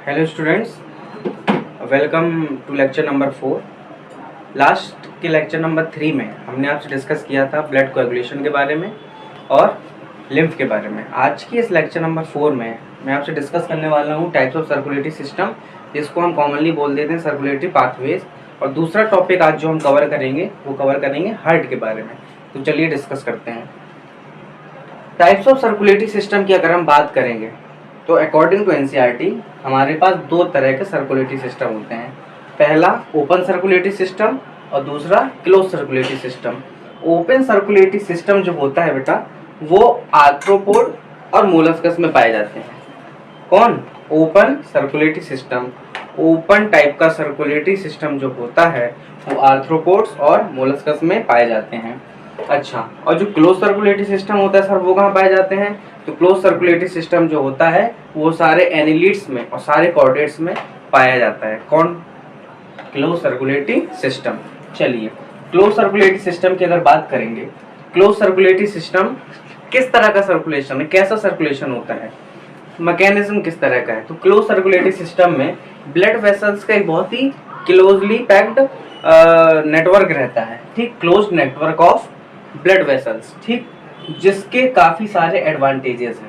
Hello students, welcome to lecture number 4। Last के lecture number 3 में हमने आपसे डिस्कस किया था ब्लड कोएगुलेशन के बारे में और लिम्फ के बारे में। आज की इस लेक्चर नंबर 4 में मैं आपसे डिस्कस करने वाला हूँ टाइप्स ऑफ सर्कुलेटरी सिस्टम, जिसको हम कॉमनली बोल देते हैं सर्कुलेटरी पाथवेज। और दूसरा टॉपिक आज जो हम कवर करेंगे वो कवर करेंगे हार्ट के बारे में। तो चलिए डिस्कस करते हैं। टाइप्स ऑफ सर्कुलेटरी सिस्टम की अगर हम बात करेंगे तो अकॉर्डिंग टू एनसीईआरटी हमारे पास दो तरह के सर्कुलेटरी सिस्टम होते हैं। पहला ओपन सर्कुलेटरी सिस्टम और दूसरा close circulatory system. Open circulatory system जो होता है बेटा, वो आर्थ्रोपोड और मोलस्कस में पाए जाते हैं। कौन? Open circulatory system. Open type का सर्कुलेटरी सिस्टम जो होता है वो आर्थ्रोपोड्स और मोलस्कस में पाए जाते हैं। अच्छा, और जो क्लोज सर्कुलेटरी सिस्टम होता है सर, वो कहाँ पाए जाते हैं? तो क्लोज सर्कुलेटरी सिस्टम जो होता है वो सारे एनिलिड्स में और सारे कॉर्डेट्स में पाया जाता है। कौन? Close circulatory system. चलिए, क्लोज सर्कुलेटरी सिस्टम की अगर बात करेंगे, क्लोज सर्कुलेटरी सिस्टम किस तरह का सर्कुलेशन है, कैसा सर्कुलेशन होता है, मैकेनिज्म किस तरह का है? तो क्लोज सर्कुलेटरी सिस्टम में ब्लड वेसल्स का एक बहुत ही क्लोजली पैक्ड नेटवर्क रहता है। ठीक, close network of blood vessels. ठीक, जिसके काफ़ी सारे एडवांटेजेस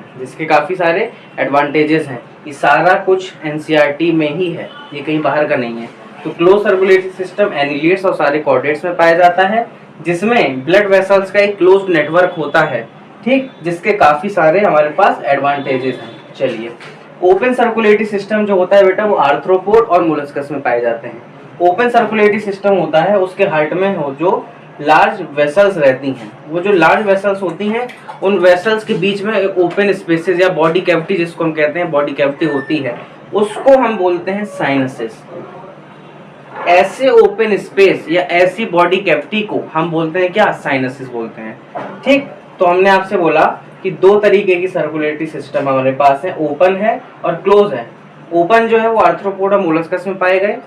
हैं, ये सारा कुछ एनसीईआरटी में ही है, ये कहीं बाहर का नहीं है। तो क्लोज सर्कुलेटरी सिस्टम एनिलिड्स और सारे कॉर्डेट्स में पाया जाता है, जिसमें ब्लड वेसल्स का एक क्लोज नेटवर्क होता है। ठीक, जिसके काफ़ी सारे हमारे पास एडवांटेजेस हैं। चलिए, ओपन सर्कुलेटरी सिस्टम जो होता है बेटा, वो आर्थ्रोपोड और मोलस्कस में पाए जाते हैं। ओपन सर्कुलेटरी सिस्टम होता है, उसके हार्ट में हो जो लार्ज वेसल्स रहती हैं, वो जो लार्ज वेसल्स होती हैं, उन वेसल्स के बीच में एक ओपन स्पेसेस या बॉडी कैविटी, जिसको हम कहते हैं बॉडी कैविटी होती है, उसको हम बोलते हैं साइनसेस। ऐसे ओपन स्पेस या ऐसी बॉडी कैविटी को हम बोलते हैं क्या? साइनसेस बोलते हैं। ठीक, तो हमने आपसे बोला कि दो तरीके की सर्कुलेटरी सिस्टम हमारे पास है, ओपन है और क्लोज है। ओपन जो है वो आर्थ्रोपोड और मोलस्कस में पाए गए,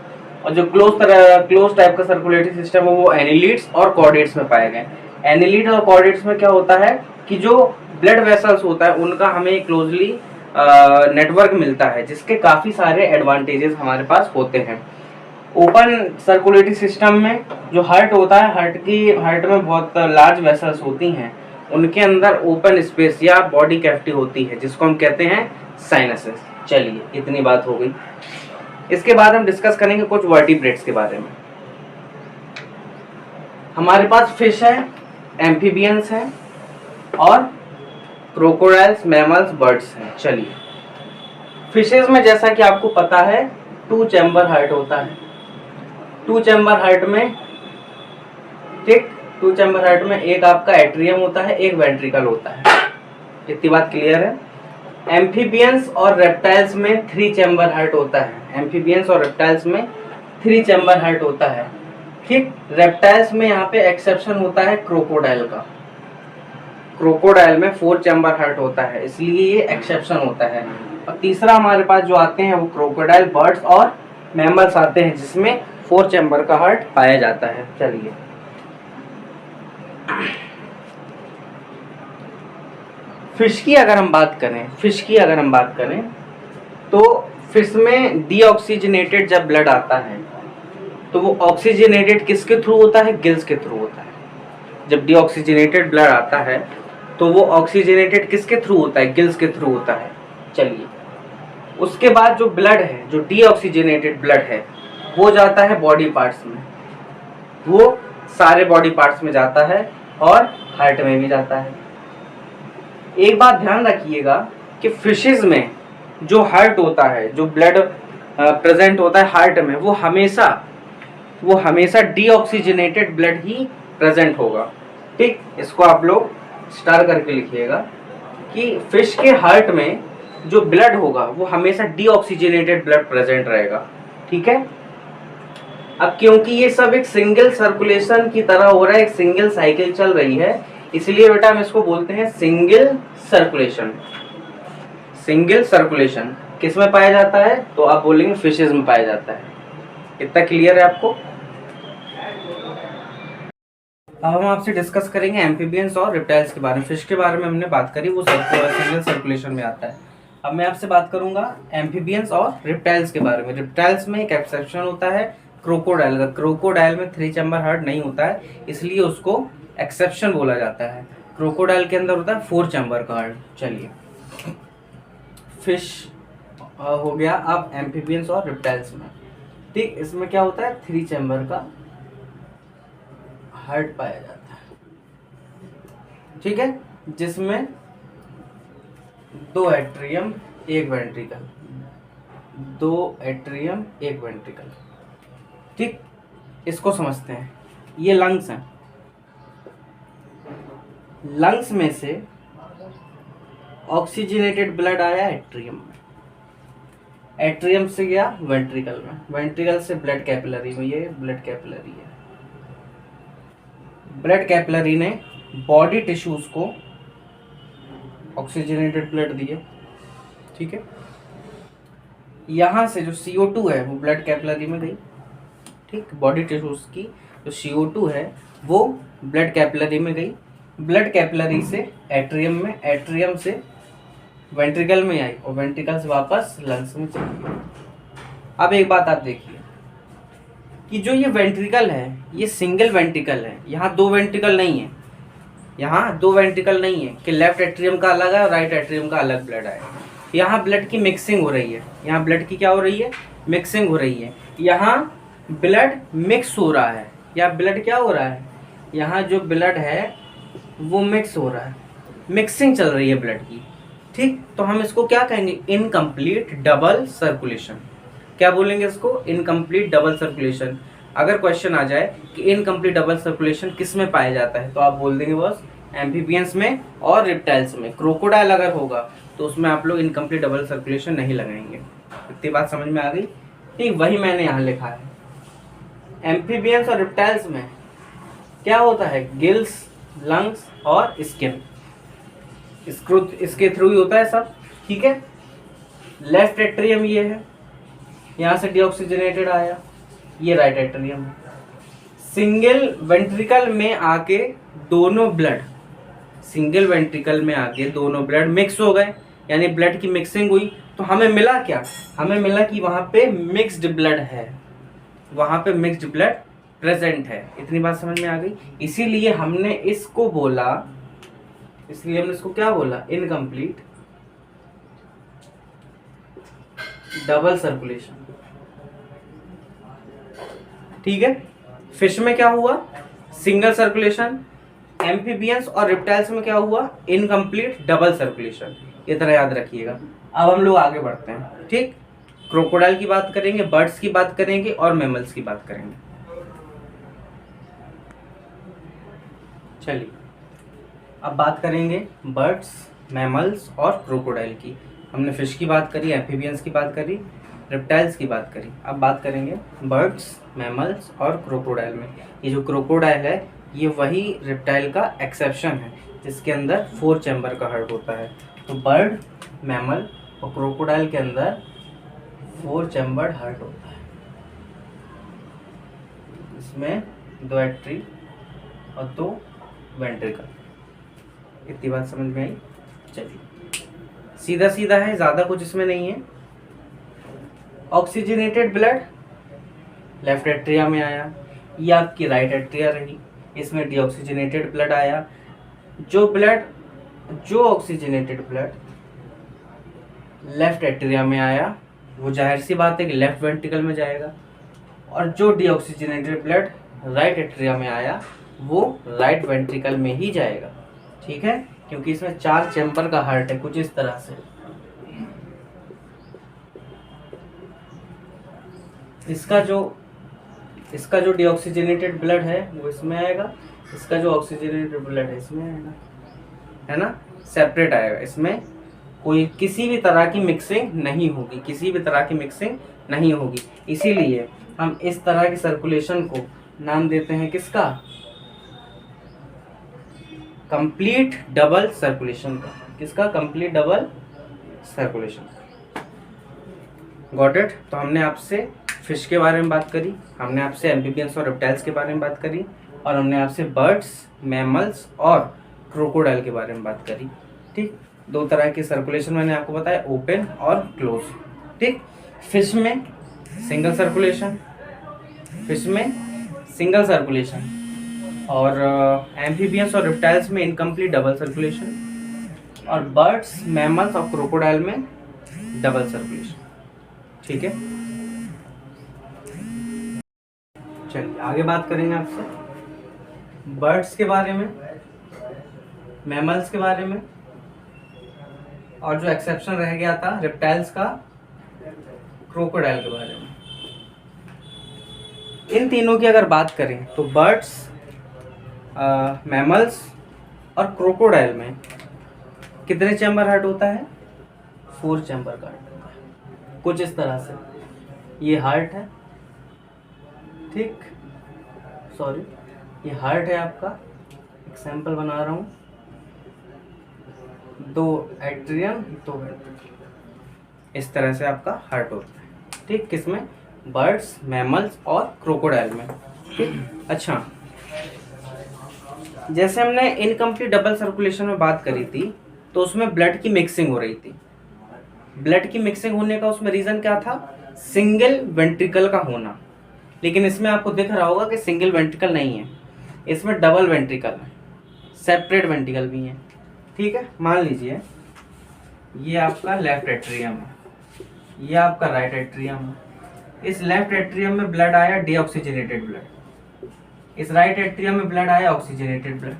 और जो क्लोज टाइप का सर्कुलेटरी सिस्टम है वो एनिलिड्स और कॉर्डेट्स में पाए गए। एनिलिड और कॉर्डेट्स में क्या होता है कि जो ब्लड वेसल्स होता है उनका हमें क्लोजली नेटवर्क मिलता है, जिसके काफ़ी सारे एडवांटेजेस हमारे पास होते हैं। ओपन सर्कुलेटरी सिस्टम में जो हार्ट होता है, हार्ट में बहुत लार्ज वेसल्स होती हैं, उनके अंदर ओपन स्पेस या बॉडी कैविटी होती है, जिसको हम कहते हैं साइनसेस। चलिए, इतनी बात हो गई। इसके बाद हम डिस्कस करेंगे कुछ वर्टिब्रेट्स के बारे में। हमारे पास फिश है, एम्फीबियंस है और क्रोकोडाइल्स, मैमल्स, बर्ड्स हैं। चलिए, फिशेस में जैसा कि आपको पता है 2 चैम्बर हार्ट होता है। 2 चैम्बर हार्ट में, ठीक, 2 चैम्बर हार्ट में एक आपका एट्रियम होता है, एक वेंट्रिकल होता है। इतनी बात क्लियर है। एम्फीबियंस और रेप्टाइल्स में 3 चैम्बर हार्ट होता है। एम्फीबियंस और रेप्टाइल्स में 3 चैम्बर हार्ट होता है। ठीक, रेप्टाइल्स में यहाँ पे एक्सेप्शन होता है क्रोकोडाइल का। क्रोकोडाइल में 4 चैम्बर हार्ट होता है, इसलिए ये एक्सेप्शन होता है। और तीसरा हमारे पास जो आते हैं वो क्रोकोडाइल, बर्ड्स और मैमल्स आते हैं, जिसमें 4 चैम्बर का हार्ट पाया जाता है। चलिए, फिश की अगर हम बात करें तो फिश में डीऑक्सीजनेटेड जब ब्लड आता है तो वो ऑक्सीजनेटेड किसके थ्रू होता है? गिल्स के थ्रू होता है। जब डीऑक्सीजनेटेड ब्लड आता है तो वो ऑक्सीजनेटेड किसके थ्रू होता है? गिल्स के थ्रू होता है। चलिए, उसके बाद जो ब्लड है, जो डीऑक्सीजनेटेड ब्लड है, वो जाता है बॉडी पार्ट्स में, वो सारे बॉडी पार्ट्स में जाता है और हार्ट में भी जाता है। एक बात ध्यान रखिएगा कि फिशेस में जो हार्ट होता है, जो ब्लड प्रेजेंट होता है हार्ट में, वो हमेशा डीऑक्सीजनेटेड ब्लड ही प्रेजेंट होगा। ठीक, इसको आप लोग स्टार करके लिखिएगा कि फिश के हार्ट में जो ब्लड होगा वो हमेशा डीऑक्सीजनेटेड ब्लड प्रेजेंट रहेगा। ठीक है। अब क्योंकि ये सब एक सिंगल सर्कुलेशन की तरह हो रहा है, एक सिंगल साइकिल चल रही है, इसलिए बेटा हम इसको बोलते हैं सिंगल सर्कुलेशन। सिंगल सर्कुलेशन किस में पाया जाता है? तो आप बोलेंगे फिशेस में पाया जाता है। इतना क्लियर है आपको? अब हम आपसे डिस्कस करेंगे एम्फीबियंस और रेप्टाइल्स के बारे में। फिश के बारे में हमने बात करी, वो सिंगल सर्कुलेशन में आता है। अब मैं आपसे बात करूंगा एम्फीबियंस और रिप्टाइल्स के बारे में। रिप्टाइल्स में एक एक्सेप्शन होता है क्रोकोडाइल का। क्रोकोडाइल में 3 चैम्बर हार्ट नहीं होता है, इसलिए उसको एक्सेप्शन बोला जाता है। क्रोकोडाइल के अंदर होता है 4 चैम्बर का हार्ट। चलिए, फिश हो गया। अब एम्फीबियंस और रिप्टाइल्स में, ठीक, इसमें क्या होता है 3 चैम्बर का हार्ट पाया जाता है, ठीक है, जिसमें 2 एट्रियम 1 वेंट्रिकल, 2 एट्रियम 1 वेंट्रिकल, ठीक। इसको समझते हैं। ये लंग्स हैं। लंग्स में से ऑक्सीजनेटेड ब्लड आया एट्रियम में, एट्रियम से गया वेंट्रिकल में, वेंट्रिकल से ब्लड कैपिलरी में। ये ब्लड कैपिलरी है। ब्लड कैपिलरी ने बॉडी टिश्यूज को ऑक्सीजनेटेड ब्लड दिए, ठीक है। यहाँ से जो CO2 है वो ब्लड कैपिलरी में गई, ठीक। बॉडी टिश्यूज की जो CO2 है वो ब्लड कैपिलरी में गई, ब्लड कैपिलरी से एट्रियम में, एट्रियम से वेंट्रिकल में आई और वेंट्रिकल से वापस लंग्स में चली गई। अब एक बात आप देखिए कि जो ये वेंट्रिकल है ये सिंगल वेंट्रिकल है, यहाँ 2 वेंट्रिकल नहीं है, यहाँ 2 वेंट्रिकल नहीं है कि लेफ्ट एट्रियम का अलग है और राइट एट्रियम का अलग ब्लड है। यहाँ ब्लड की मिक्सिंग हो रही है, यहाँ ब्लड की क्या हो रही है, मिक्सिंग हो रही है। यहाँ ब्लड मिक्स हो रहा है, या ब्लड क्या हो रहा है, यहाँ जो ब्लड है वो मिक्स हो रहा है, मिक्सिंग चल रही है ब्लड की, ठीक। तो हम इसको क्या कहेंगे, इनकम्प्लीट डबल सर्कुलेशन। क्या बोलेंगे इसको, इनकम्प्लीट डबल सर्कुलेशन। अगर क्वेश्चन आ जाए कि इनकम्प्लीट डबल सर्कुलेशन किस में पाया जाता है तो आप बोल देंगे बस एम्फीबियंस में और रिप्टाइल्स में। क्रोकोडाइल अगर होगा तो उसमें आप लोग इनकम्प्लीट डबल सर्कुलेशन नहीं लगाएंगे। इतनी बात समझ में आ गई, ठीक। वही मैंने यहाँ लिखा है। एम्फीबियंस और रिप्टाइल्स में क्या होता है, गिल्स, लंग्स और स्किन, इसके थ्रू ही होता है सब, ठीक है। लेफ्ट एट्रियम ये है, यहाँ से डीऑक्सीजनेटेड आया, ये राइट एट्रियम। सिंगल वेंट्रिकल में आके दोनों ब्लड, सिंगल वेंट्रिकल में आके दोनों ब्लड मिक्स हो गए, यानी ब्लड की मिक्सिंग हुई। तो हमें मिला क्या, हमें मिला कि वहाँ पे मिक्स्ड ब्लड है, वहाँ पे मिक्स्ड ब्लड प्रेजेंट है। इतनी बात समझ में आ गई। इसीलिए हमने इसको बोला, इसलिए हमने इसको क्या बोला, इनकम्प्लीट डबल सर्कुलेशन, ठीक है। फिश में क्या हुआ, सिंगल सर्कुलेशन। एम्फीबियंस और रिप्टाइल्स में क्या हुआ, इनकम्प्लीट डबल सर्कुलेशन। ये तरह याद रखिएगा। अब हम लोग आगे बढ़ते हैं, ठीक। क्रोकोडाइल की बात करेंगे, बर्ड्स की बात करेंगे और मैमल्स की बात करेंगे। चलिए, अब बात करेंगे बर्ड्स, मैमल्स और क्रोकोडाइल की। हमने फिश की बात करी, एम्फीबियंस की बात करी, रेप्टाइल्स की बात करी। अब बात करेंगे बर्ड्स, मैमल्स और क्रोकोडाइल में। ये जो क्रोकोडाइल है ये वही रेप्टाइल का एक्सेप्शन है जिसके अंदर 4 चैम्बर का हार्ट होता है। तो बर्ड, मैमल और क्रोकोडाइल के अंदर 4 चैम्बर्ड हार्ट होता है। इसमें 2 एट्री और 2 वेंट्रिकल। इतनी बात समझ में आई। चलिए, सीधा सीधा है, ज़्यादा कुछ इसमें नहीं है। ऑक्सीजनेटेड ब्लड लेफ्ट एट्रिया में आया, ये आपकी राइट एट्रिया रही, इसमें डीऑक्सीजनेटेड ब्लड आया। जो ऑक्सीजनेटेड ब्लड लेफ्ट एट्रिया में आया वो जाहिर सी बात है कि लेफ्ट वेंट्रिकल में जाएगा, और जो डीऑक्सीजनेटेड ब्लड राइट एट्रिया में आया वो राइट वेंट्रिकल में ही जाएगा, ठीक है, क्योंकि इसमें 4 चैम्बर का हार्ट है कुछ इस तरह से। इसका जो डीऑक्सीजनेटेड ब्लड है वो इसमें आएगा, इसका जो ऑक्सीजनेटेड ब्लड है इसमें आएगा, है ना, सेपरेट आएगा। इसमें कोई किसी भी तरह की मिक्सिंग नहीं होगी, किसी भी तरह की मिक्सिंग नहीं होगी। इसीलिए हम इस तरह की सर्कुलेशन को नाम देते हैं किसका, कंप्लीट डबल सर्कुलेशन का। किसका, complete double circulation. Got it. तो हमने आपसे फिश के बारे में बात करी, हमने आपसे एम्फीबियंस और रेप्टाइल्स के बारे में बात करी, और हमने आपसे बर्ड्स, मैमल्स और क्रोकोडाइल के बारे में बात करी। ठीक, दो तरह की सर्कुलेशन मैंने आपको बताया, ओपन और क्लोज। ठीक, फिश में सिंगल सर्कुलेशन, फिश में सिंगल सर्कुलेशन, और एम्फीबियंस और रेप्टाइल्स में इनकम्प्लीट डबल सर्कुलेशन, और बर्ड्स, मैमल्स और क्रोकोडाइल में डबल सर्कुलेशन। ठीक है, चलिए आगे बात करेंगे आपसे बर्ड्स के बारे में, मैमल्स के बारे में, और जो एक्सेप्शन रह गया था रेप्टाइल्स का, क्रोकोडाइल के बारे में। इन तीनों की अगर बात करें तो बर्ड्स, मैमल्स और क्रोकोडाइल में कितने चैम्बर हार्ट होता है? 4 चैम्बर का हार्ट होता है, कुछ इस तरह से। ये हार्ट है, ठीक, सॉरी, ये हार्ट है आपका, एक सैंपल बना रहा हूँ, 2 एट्रियम 2 वेंट्रिकल, इस तरह से आपका हार्ट होता है। ठीक, किसमें? बर्ड्स, मैमल्स और क्रोकोडाइल में। ठीक, अच्छा, जैसे हमने इनकम्प्लीट डबल सर्कुलेशन में बात करी थी तो उसमें ब्लड की मिक्सिंग हो रही थी। ब्लड की मिक्सिंग होने का उसमें रीज़न क्या था? सिंगल वेंट्रिकल का होना। लेकिन इसमें आपको दिख रहा होगा कि सिंगल वेंट्रिकल नहीं है, इसमें डबल वेंट्रिकल है, सेपरेट वेंट्रिकल भी है। ठीक है, मान लीजिए ये आपका लेफ्ट एट्रियम है, ये आपका राइट एट्रियम है। इस लेफ्ट एट्रियम में ब्लड आया डीऑक्सीजनेटेड ब्लड, इस राइट एट्रियम में ब्लड आया ऑक्सीजनेटेड ब्लड।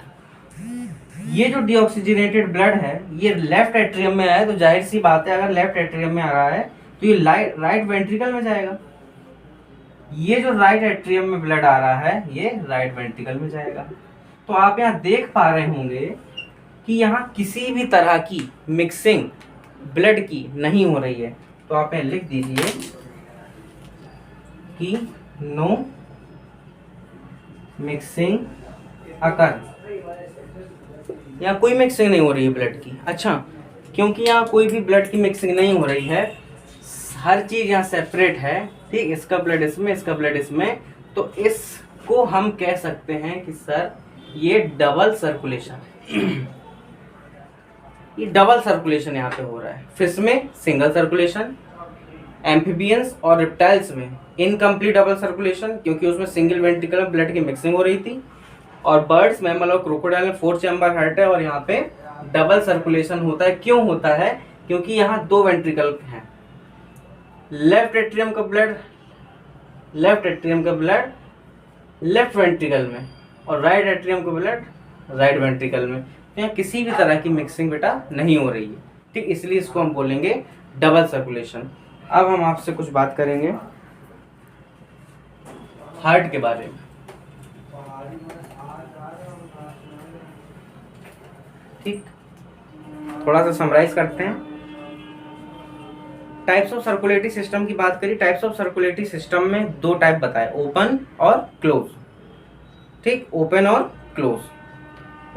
ये जो डीऑक्सीजनेटेड ब्लड है ये लेफ्ट एट्रियम में आया, तो जाहिर सी बात है अगर लेफ्ट एट्रियम में आ रहा है तो ये राइट वेंट्रिकल में जाएगा। ये जो राइट एट्रियम में ब्लड आ रहा है ये राइट वेंट्रिकल में जाएगा। तो आप यहाँ देख पा रहे होंगे कि यहाँ किसी भी तरह की मिक्सिंग ब्लड की नहीं हो रही है। तो आप यहाँ लिख दीजिए कि नो मिक्सिंग अकर, यहाँ कोई मिक्सिंग नहीं हो रही है ब्लड की। अच्छा, क्योंकि यहाँ कोई भी ब्लड की मिक्सिंग नहीं हो रही है, हर चीज यहाँ सेपरेट है, ठीक, इसका ब्लड इसमें, इसका ब्लड इसमें, तो इसको हम कह सकते हैं कि सर ये डबल सर्कुलेशन है। ये डबल सर्कुलेशन यहाँ पे हो रहा है। फिश में सिंगल सर्कुलेशन, एम्फीबियंस और रेप्टाइल्स में इनकम्प्लीट डबल सर्कुलेशन, क्योंकि उसमें सिंगल वेंट्रिकल में ब्लड की मिक्सिंग हो रही थी, और बर्ड्स, मैमल और क्रोकोडाइल में 4 चैम्बर हार्ट है और यहाँ पे डबल सर्कुलेशन होता है। क्यों होता है? क्योंकि यहाँ 2 वेंट्रिकल हैं। लेफ्ट एट्रियम का ब्लड लेफ्ट वेंट्रिकल में और राइट एट्रियम का ब्लड राइट वेंट्रिकल में। तो यहाँ किसी भी तरह की मिक्सिंग बेटा नहीं हो रही है, ठीक, इसलिए इसको हम बोलेंगे डबल सर्कुलेशन। अब हम आपसे कुछ बात करेंगे हार्ट के बारे में। ठीक, थोड़ा सा समराइज करते हैं। टाइप्स ऑफ सर्कुलेटरी सिस्टम की बात करी। टाइप्स ऑफ सर्कुलेटरी सिस्टम में 2 टाइप बताए, ओपन और क्लोज। ठीक, ओपन और क्लोज।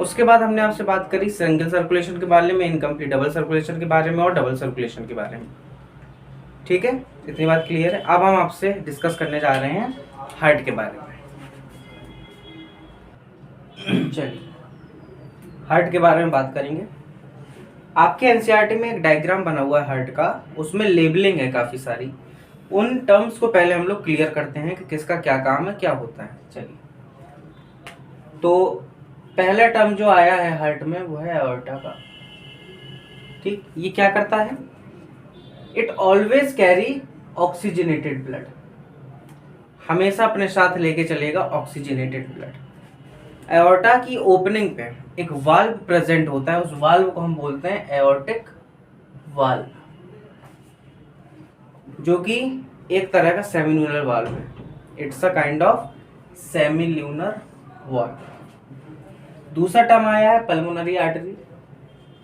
उसके बाद हमने आपसे बात करी सिंगल सर्कुलेशन के बारे में, इनकम्प्लीट डबल सर्कुलेशन के बारे में और डबल सर्कुलेशन के बारे में। ठीक है, इतनी बात क्लियर है। अब हम आपसे डिस्कस करने जा रहे हैं हार्ट के बारे में। चलिए हार्ट के बारे में बात करेंगे। आपके एनसीईआरटी में एक डायग्राम बना हुआ है हार्ट का, उसमें लेबलिंग है काफ़ी सारी। उन टर्म्स को पहले हम लोग क्लियर करते हैं कि किसका क्या काम है, क्या होता है। चलिए, तो पहला टर्म जो आया है हार्ट में वो है एओर्टा का। ठीक, ये क्या करता है? It always carry oxygenated blood, हमेशा अपने साथ लेके चलेगा ऑक्सीजनेटेड ब्लड। एओर्टा की ओपनिंग पे एक वाल्व प्रेजेंट होता है, उस वाल्व को हम बोलते हैं एओर्टिक वाल्व, जो कि एक तरह का सेमील्यूनर वाल्व है। It's a kind of सेमील्यूनर valve. दूसरा टर्म आया है पल्मोनरी आर्टरी।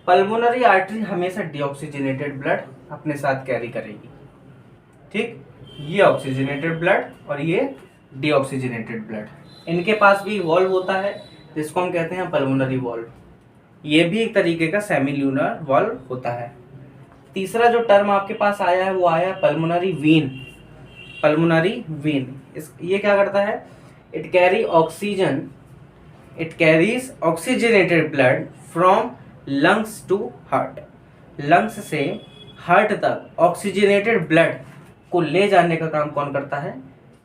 पल्मोनरी आर्टरी हमेशा डीऑक्सीजनेटेड ब्लड अपने साथ कैरी करेगी। ठीक, ये ऑक्सीजनेटेड ब्लड और ये डीऑक्सीजनेटेड ब्लड, इनके पास भी वॉल्व होता है जिसको हम कहते हैं पल्मोनरी वॉल्व। ये भी एक तरीके का सेमील्यूनर वॉल्व होता है। तीसरा जो टर्म आपके पास आया है वो आया है पल्मोनरी वीन। पल्मोनरी वीन ये क्या करता है? It carries oxygenated blood from lungs to heart, lungs से हार्ट तक ऑक्सीजनेटेड ब्लड को ले जाने का काम कौन करता है?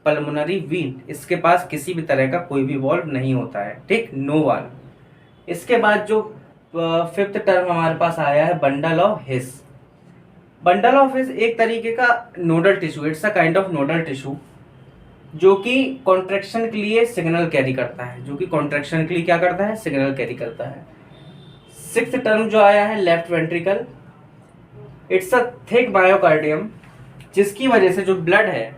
Pulmonary vein. इसके पास किसी भी तरह का कोई भी वॉल्व नहीं होता है, ठीक, नो वाल्व। इसके बाद जो फिफ्थ टर्म हमारे पास आया है bundle of his. Bundle of his एक तरीके का nodal tissue, it's a kind of nodal tissue जो कि कॉन्ट्रैक्शन के लिए सिग्नल कैरी करता है, जो कि कॉन्ट्रैक्शन के लिए क्या करता है? सिग्नल कैरी करता है। सिक्स्थ टर्म जो आया है left ventricle, it's a thick myocardium, जिसकी वजह से जो ब्लड है,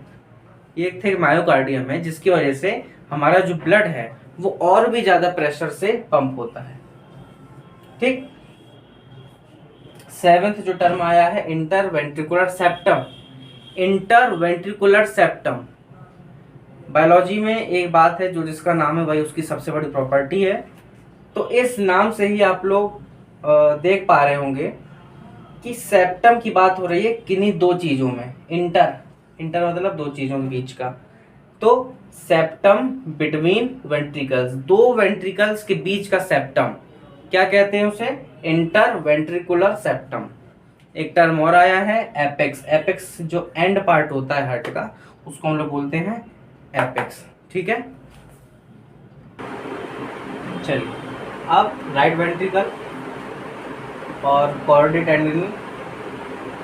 ये एक थिक मायोकार्डियम है जिसकी वजह से हमारा जो ब्लड है वो और भी ज्यादा प्रेशर से पंप होता है, ठीक। सेवेंथ जो टर्म आया है interventricular septum. Interventricular septum, biology में एक बात है जो जिसका नाम है भाई उसकी सबसे बड़ी प्रॉपर्टी है। तो इस नाम से ही आप लोग देख पा रहे होंगे कि सेप्टम की बात हो रही है किन्हीं दो चीजों में। इंटर मतलब दो चीजों के बीच का, तो सेप्टम बिटवीन वेंट्रिकल्स, दो वेंट्रिकल्स के बीच का सेप्टम क्या कहते हैं उसे? Interventricular septum. एक टर्म और आया है एपेक्स। एपेक्स जो एंड पार्ट होता है हार्ट का उसको हम लोग बोलते हैं एपेक्स, ठीक है। चलिए अब राइट वेंट्रिकल और कॉर्डी टेंडिनी,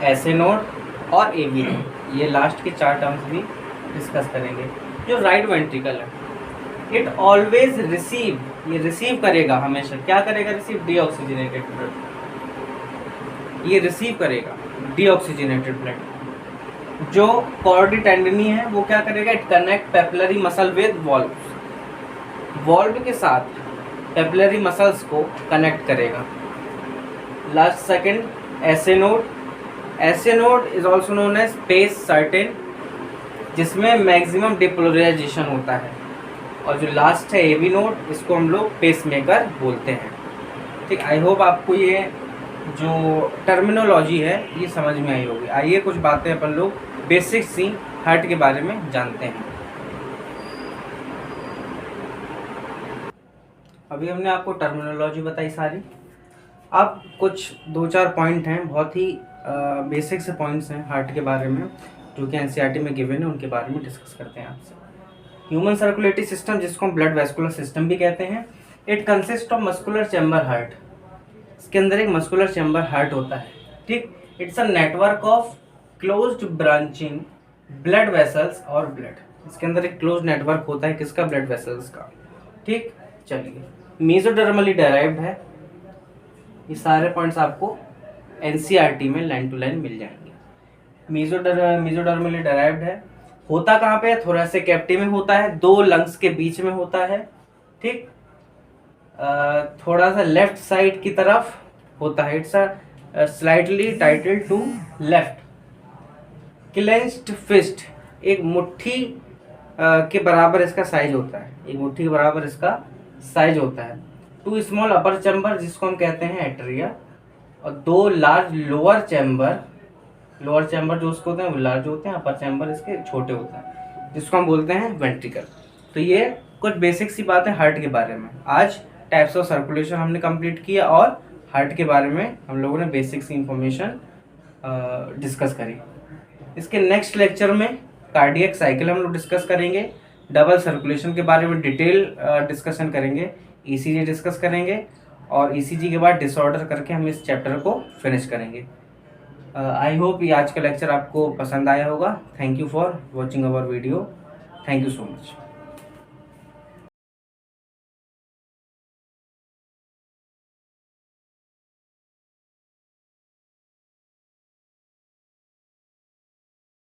एसे नोड और एवी नोड, ये लास्ट के चार टर्म्स भी डिस्कस करेंगे। जो राइट वेंट्रिकल है इट ऑलवेज रिसीव, ये रिसीव करेगा हमेशा, क्या करेगा? रिसीव डीऑक्सीजनेटेड ब्लड, ये रिसीव करेगा डीऑक्सीजनेटेड ब्लड। जो कॉर्डी टेंडिनी है वो क्या करेगा? It connect papillary muscle with valve, valve के साथ पेपिलरी मसल्स को कनेक्ट करेगा। Last second SA node. SA node is also known as pace certain, जिसमें मैक्सिमम डिपोलराइजेशन होता है। और जो लास्ट है एवी नोड, इसको हम लोग पेस मेकर बोलते हैं, ठीक। आई होप आपको ये जो टर्मिनोलॉजी है ये समझ में आई होगी। आइए कुछ बातें अपन लोग बेसिक सी हार्ट के बारे में जानते हैं। अभी हमने आपको टर्मिनोलॉजी बताई सारी, अब कुछ दो चार पॉइंट हैं, बहुत ही बेसिक से पॉइंट्स हैं हार्ट के बारे में जो कि एनसीईआरटी में गिवन है, उनके बारे में डिस्कस करते हैं आपसे। ह्यूमन सर्कुलेटरी सिस्टम, जिसको हम ब्लड वेस्कुलर सिस्टम भी कहते हैं, it consist of muscular chamber heart. इसके अंदर एक मस्कुलर चैम्बर हार्ट होता है, ठीक। It's a network of closed branching blood vessels और ब्लड। इसके अंदर एक क्लोज नेटवर्क होता है, किसका? ब्लड वेसल्स का, ठीक। चलिए मेसोडर्मली डेराइव्ड है, ये सारे पॉइंट्स आपको एनसीईआरटी में लाइन टू लाइन मिल जाएंगे। मेसोडर्मली डेराइव्ड है, होता कहाँ पे? थोरैसिक कैविटी में होता है, दो लंग्स के बीच में होता है, ठीक। थोड़ा सा लेफ्ट साइड की तरफ होता है, it's slightly tilted to left. Clenched fist, एक मुट्ठी के बराबर इसका साइज होता है, एक मुट्ठी के बराबर इसका साइज होता है। टू स्मॉल अपर चैम्बर, जिसको हम कहते हैं एट्रिया, और दो large lower chamber. Lower chamber जो उसको होते हैं वो लार्ज होते हैं, अपर चैम्बर इसके छोटे होते हैं, जिसको हम बोलते हैं वेंट्रिकल। तो ये कुछ बेसिक सी बातें हार्ट के बारे में। आज टाइप्स ऑफ सर्कुलेशन हमने कंप्लीट किया और हार्ट के बारे में हम लोगों ने बेसिक सी इंफॉर्मेशन डिस्कस करी। इसके नेक्स्ट लेक्चर में कार्डियक साइकिल हम लोग डिस्कस करेंगे, डबल सर्कुलेशन के बारे में डिटेल डिस्कशन करेंगे, ईसीजी डिस्कस करेंगे और ईसीजी के बाद डिसऑर्डर करके हम इस चैप्टर को फिनिश करेंगे। आई होप ये आज का लेक्चर आपको पसंद आया होगा। Thank you for watching our video. Thank you so much.